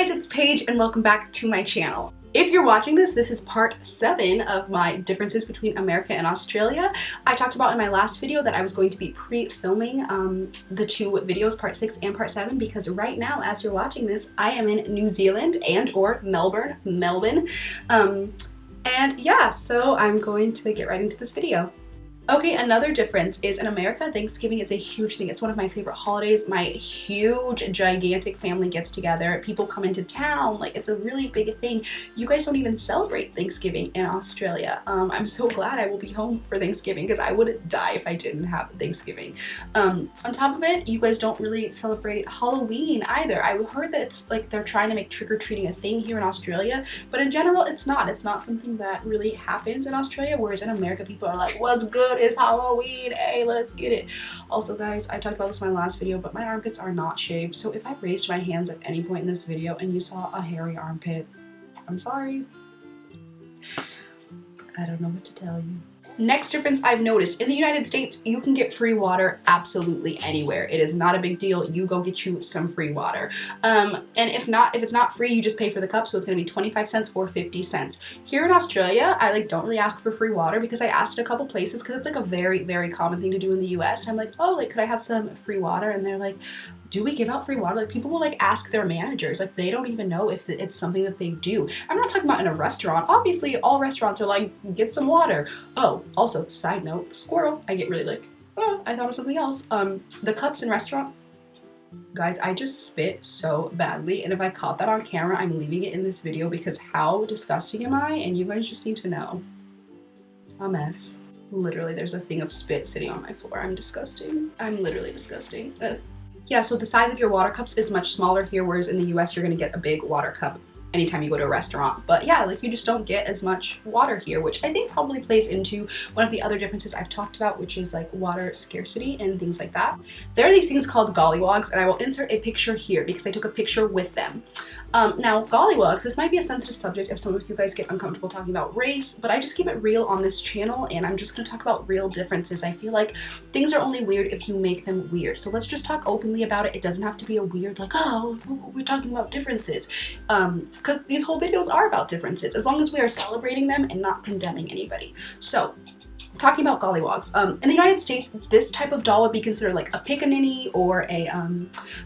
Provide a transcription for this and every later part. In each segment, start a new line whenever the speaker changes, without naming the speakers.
Hey guys, it's Paige and welcome back to my channel. If you're watching this, this is part 7 of my differences between America and Australia. I talked about in my last video that I was going to be pre-filming the two videos, part 6 and part 7, because right now, as you're watching this, I am in New Zealand and or Melbourne. And yeah, so I'm going to get right into this video. Okay, another difference is in America, Thanksgiving is a huge thing. It's one of my favorite holidays. My huge, gigantic family gets together. People come into town. Like, it's a really big thing. You guys don't even celebrate Thanksgiving in Australia. I'm so glad I will be home for Thanksgiving because I would die if I didn't have Thanksgiving. On top of it, you guys don't really celebrate Halloween either. I heard that it's like they're trying to make trick-or-treating a thing here in Australia, but in general, it's not. It's not something that really happens in Australia, whereas in America, people are like, what's good? Is Halloween, hey, let's get it. Also guys, I talked about this in my last video, but my armpits are not shaved, so if I raised my hands at any point in this video and you saw a hairy armpit, I'm sorry. I don't know what to tell you. Next difference I've noticed, in the United States, you can get free water absolutely anywhere. It is not a big deal. You go get you some free water. And if it's not free, you just pay for the cup, so it's gonna be 25 cents or 50 cents. Here in Australia, I don't really ask for free water because I asked a couple places because it's like a very, very common thing to do in the US. And I'm like, oh, could I have some free water? And they're like, do we give out free water? Like, people will ask their managers. Like, they don't even know if it's something that they do. I'm not talking about in a restaurant. Obviously, all restaurants are like, get some water. Oh, also, side note, squirrel. I get really oh, I thought of something else. The cups in restaurant, guys, I just spit so badly. And if I caught that on camera, I'm leaving it in this video because how disgusting am I? And you guys just need to know. A mess. Literally, there's a thing of spit sitting on my floor. I'm disgusting. I'm literally disgusting. Yeah, so the size of your water cups is much smaller here, whereas in the US, you're gonna get a big water cup anytime you go to a restaurant. But yeah, you just don't get as much water here, which I think probably plays into one of the other differences I've talked about, which is water scarcity and things like that. There are these things called gollywogs, and I will insert a picture here because I took a picture with them. Now, gollywogs, this might be a sensitive subject if some of you guys get uncomfortable talking about race, but I just keep it real on this channel, and I'm just gonna talk about real differences. I feel like things are only weird if you make them weird. So let's just talk openly about it. It doesn't have to be a weird, oh, we're talking about differences. Because these whole videos are about differences, as long as we are celebrating them and not condemning anybody. So, talking about gollywogs, in the United States, this type of doll would be considered like a pickaninny or a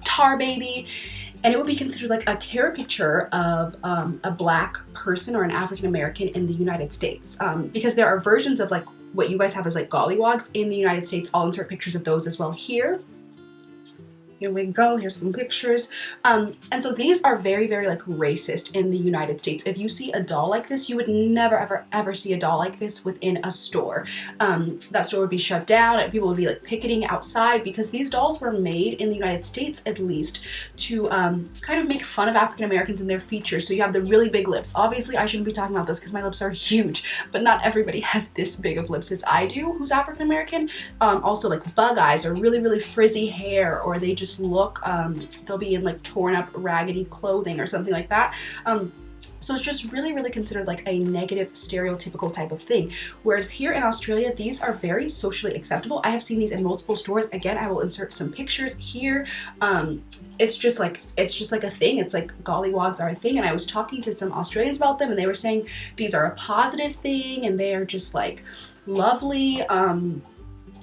tar baby. And it would be considered like a caricature of a black person or an African American in the United States. Because there are versions of what you guys have as gollywogs in the United States. I'll insert pictures of those as well here. Here we go, here's some pictures. And so these are very, very racist in the United States. If you see a doll like this, you would never, ever, ever see a doll like this within a store. That store would be shut down and people would be picketing outside because these dolls were made in the United States, at least, to kind of make fun of African Americans and their features. So you have the really big lips. Obviously, I shouldn't be talking about this because my lips are huge, but not everybody has this big of lips as I do who's African American. Also bug eyes or really, really frizzy hair, or they just look, they'll be in torn up raggedy clothing or something like that. So it's just really, really considered a negative stereotypical type of thing. Whereas here in Australia, these are very socially acceptable. I have seen these in multiple stores. Again, I will insert some pictures here. It's just a thing. It's gollywogs are a thing. And I was talking to some Australians about them and they were saying these are a positive thing and they are just lovely.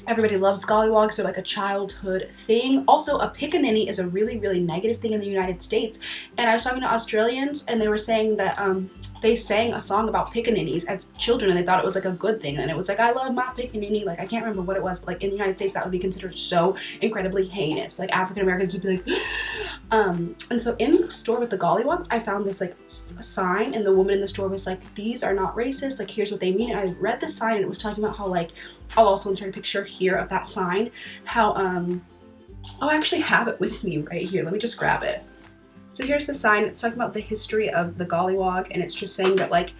Everybody loves gollywogs. They're a childhood thing. Also, a pickaninny is a really, really negative thing in the United States. And I was talking to Australians and they were saying that they sang a song about pickaninnies as children and they thought it was a good thing. And it was I love my pickaninny. I can't remember what it was, but in the United States, that would be considered so incredibly heinous. African Americans would be and so in the store with the gollywogs, I found this sign and the woman in the store was these are not racist. Here's what they mean. And I read the sign and it was talking about how I'll also insert a picture here of that sign, how I actually have it with me right here. Let me just grab it. So here's the sign. It's talking about the history of the gollywog, and it's just saying that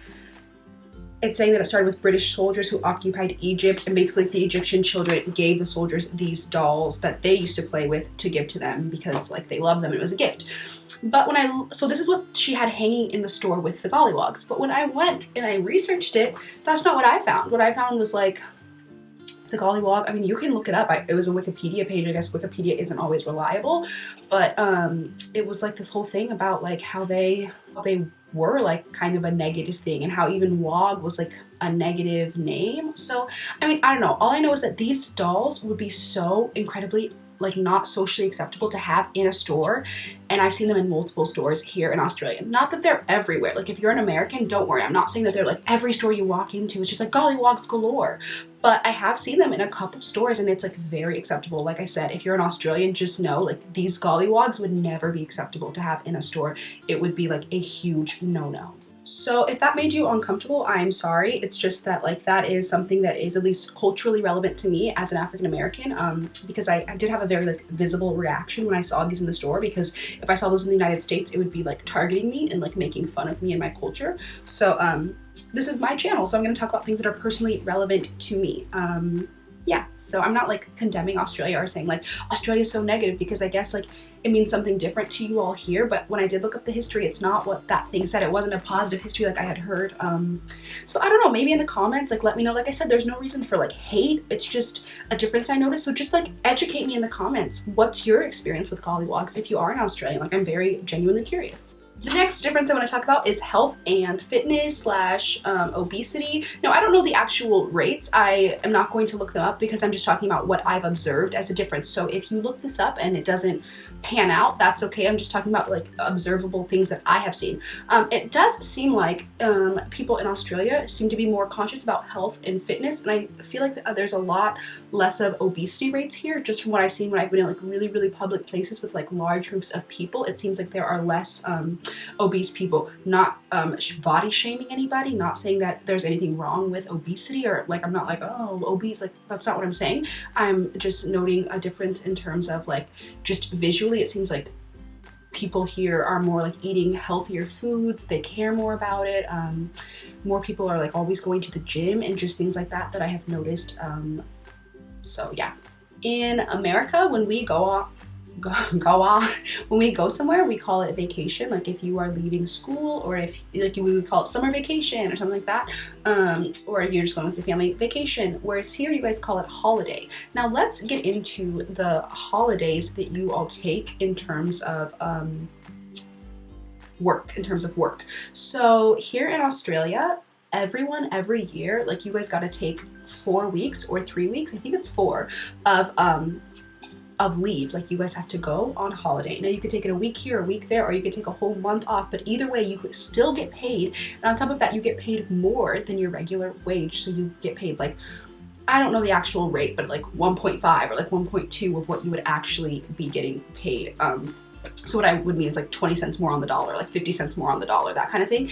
it's saying that it started with British soldiers who occupied Egypt, and basically the Egyptian children gave the soldiers these dolls that they used to play with to give to them because they loved them. It was a gift. But so this is what she had hanging in the store with the gollywogs. But when I went and I researched it, that's not what I found. What I found was the gollywog, I mean, you can look it up. It was a Wikipedia page. I guess Wikipedia isn't always reliable, but it was like this whole thing about like how they were like kind of a negative thing, and how even wog was like a negative name. So I mean, I don't know. All I know is that these dolls would be so incredibly like not socially acceptable to have in a store, and I've seen them in multiple stores here in Australia. Not that they're everywhere. Like if you're an American, don't worry, I'm not saying that they're like every store you walk into, it's just like gollywogs galore, but I have seen them in a couple stores and it's like very acceptable. Like I said, if you're an Australian, just know like these gollywogs would never be acceptable to have in a store. It would be like a huge no-no. So if that made you uncomfortable, I'm sorry. It's just that like that is something that is at least culturally relevant to me as an African American, because I did have a very like visible reaction when I saw these in the store, because if I saw those in the United States, it would be like targeting me and like making fun of me and my culture. So this is my channel, so I'm going to talk about things that are personally relevant to me. Yeah, so I'm not like condemning Australia or saying like Australia's so negative, because I guess like it means something different to you all here, but when I did look up the history, it's not what that thing said. It wasn't a positive history like I had heard. So I don't know, maybe in the comments, like let me know. Like I said, there's no reason for like hate. It's just a difference I noticed. So just like educate me in the comments. What's your experience with gollywogs if you are an Australian? Like I'm very genuinely curious. The next difference I want to talk about is health and fitness slash obesity. Now, I don't know the actual rates. I am not going to look them up because I'm just talking about what I've observed as a difference. So if you look this up and it doesn't pan out, that's okay. I'm just talking about like observable things that I have seen. It does seem like people in Australia seem to be more conscious about health and fitness, and I feel like there's a lot less of obesity rates here. Just from what I've seen when I've been in like really, really public places with like large groups of people, it seems like there are less obese people. Not body shaming anybody, not saying that there's anything wrong with obesity, or like I'm not like, oh, obese, like that's not what I'm saying. I'm just noting a difference in terms of like just visually it seems like people here are more like eating healthier foods, they care more about it. More people are like always going to the gym and just things like that I have noticed. So yeah, in America, when we when we go somewhere, we call it vacation. Like if you are leaving school, or if like we would call it summer vacation or something like that, or if you're just going with your family, vacation. Whereas here you guys call it holiday. Now let's get into the holidays that you all take in terms of work. So here in Australia, everyone every year, like you guys got to take 4 weeks or 3 weeks, I think it's 4, of leave. Like you guys have to go on holiday. Now you could take it a week here, a week there, or you could take a whole month off, but either way you could still get paid. And on top of that, you get paid more than your regular wage. So you get paid like, I don't know the actual rate, but like 1.5 or like 1.2 of what you would actually be getting paid. So what I would mean is like 20 cents more on the dollar, like 50 cents more on the dollar, that kind of thing.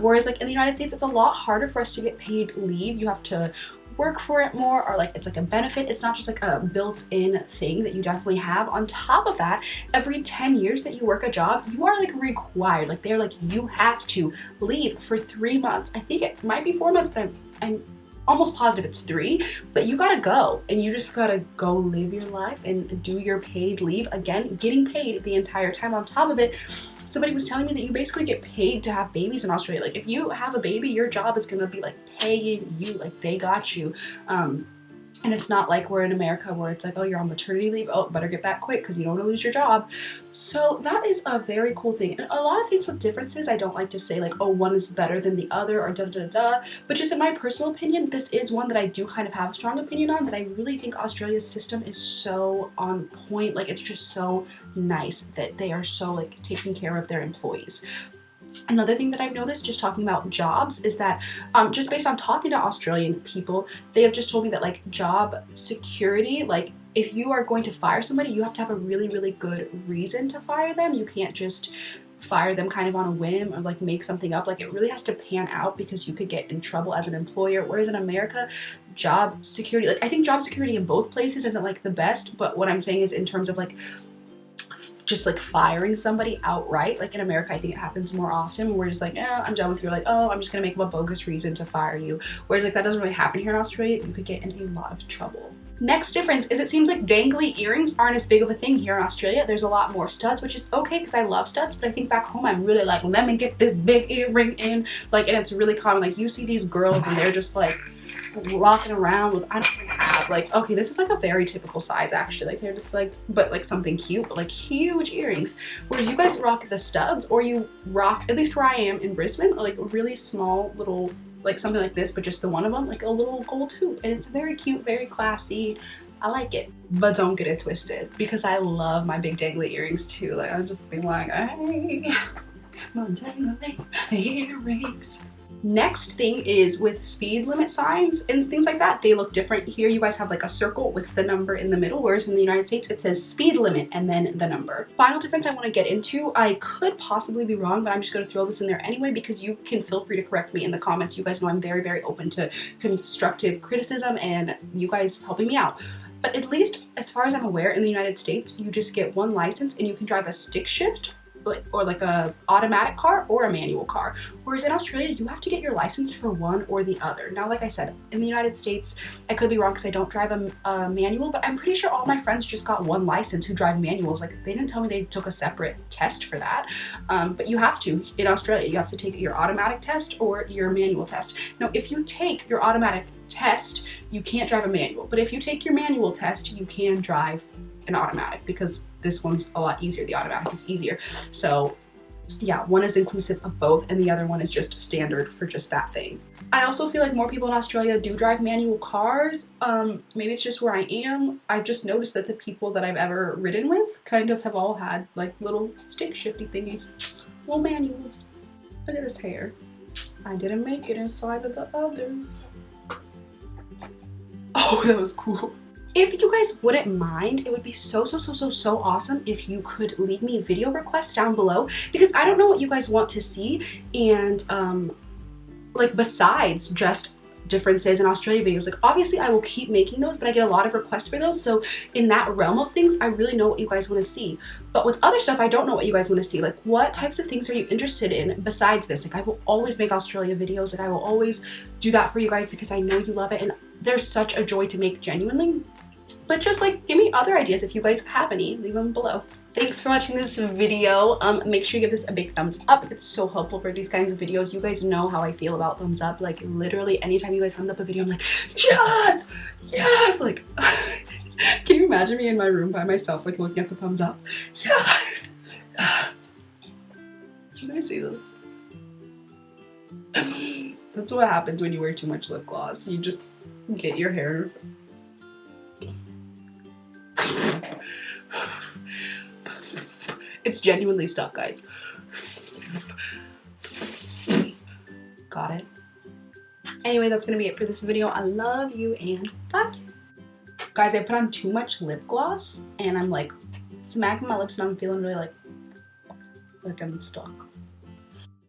Whereas like in the United States, it's a lot harder for us to get paid leave. You have to work for it more, or like it's like a benefit. It's not just like a built-in thing that you definitely have. On top of that, every 10 years that you work a job, you are like required, like they're like, you have to leave for 3 months. I think it might be 4 months, but I'm almost positive it's 3, but you gotta go, and you just gotta go live your life and do your paid leave. Again, getting paid the entire time. On top of it, somebody was telling me that you basically get paid to have babies in Australia. Like if you have a baby, your job is gonna be like paying you, like they got you. And it's not like we're in America where it's like, oh, you're on maternity leave, oh, better get back quick because you don't want to lose your job. So that is a very cool thing. And a lot of things with differences, I don't like to say like, oh, one is better than the other or da-da-da-da. But just in my personal opinion, this is one that I do kind of have a strong opinion on, that I really think Australia's system is so on point. Like it's just so nice that they are so like taking care of their employees. Another thing that I've noticed just talking about jobs is that just based on talking to Australian people, they have just told me that like job security, like if you are going to fire somebody, you have to have a really, really good reason to fire them. You can't just fire them kind of on a whim or like make something up. Like it really has to pan out, because you could get in trouble as an employer. Whereas in America, job security, like I think job security in both places isn't like the best, but what I'm saying is in terms of like just like firing somebody outright, like in America, I think it happens more often. We're just like, I'm done with you. Like, oh, I'm just gonna make up a bogus reason to fire you. Whereas like that doesn't really happen here in Australia. You could get in a lot of trouble. Next difference is it seems like dangly earrings aren't as big of a thing here in Australia. There's a lot more studs, which is okay because I love studs, but I think back home I'm really like, let me get this big earring in. Like, and it's really common. Like, you see these girls and they're just like walking around with, I don't even have, like, okay, this is like a very typical size actually. Like, they're just like, but like something cute, but like huge earrings. Whereas you guys rock the studs, or you rock, at least where I am in Brisbane, like really small little, like something like this, but just the one of them, like a little gold hoop, and it's very cute, very classy. I like it, but don't get it twisted because I love my big dangly earrings too. Like, I'm just being like, hey, my dangly earrings. Next thing is with speed limit signs and things like that. They look different here. You guys have like a circle with the number in the middle, whereas in the United States it says speed limit and then the number. Final difference I want to get into, I could possibly be wrong, but I'm just going to throw this in there anyway because you can feel free to correct me in the comments. You guys know I'm very, very open to constructive criticism and you guys helping me out. But at least as far as I'm aware, in the United States, you just get one license and you can drive a stick shift, or like a automatic car or a manual car. Whereas in Australia, you have to get your license for one or the other. Now, like I said, in the United States, I could be wrong because I don't drive a manual, but I'm pretty sure all my friends just got one license who drive manuals. Like, they didn't tell me they took a separate test for that. But you have to, in Australia, you have to take your automatic test or your manual test. Now, if you take your automatic test, you can't drive a manual. But if you take your manual test, you can drive an automatic because this one's a lot easier. The automatic is easier. So yeah, one is inclusive of both and the other one is just standard for just that thing. I also feel like more people in Australia do drive manual cars. Maybe it's just where I am. I've just noticed that the people that I've ever ridden with kind of have all had like little stick shifty thingies, little manuals. Look at his hair. I didn't make it inside of the others. Oh, that was cool. If you guys wouldn't mind, it would be so awesome if you could leave me video requests down below, because I don't know what you guys want to see, and like besides just differences in Australia videos, like obviously I will keep making those, but I get a lot of requests for those, so in that realm of things I really know what you guys want to see. But with other stuff I don't know what you guys want to see. Like, what types of things are you interested in besides this? Like, I will always make Australia videos, and I will always do that for you guys because I know you love it and there's such a joy to make, genuinely. But just like, give me other ideas if you guys have any, leave them below. Thanks for watching this video. Make sure you give this a big thumbs up. It's so helpful for these kinds of videos. You guys know how I feel about thumbs up. Like, literally anytime you guys thumbs up a video, I'm like, yes, yes. Like, can you imagine me in my room by myself, like looking at the thumbs up? Yeah. Can I see those? That's what happens when you wear too much lip gloss. You just get your hair. It's genuinely stuck, guys. Got it. Anyway, that's gonna be it for this video. I love you and bye. Guys, I put on too much lip gloss and I'm like smacking my lips and I'm feeling really like I'm stuck.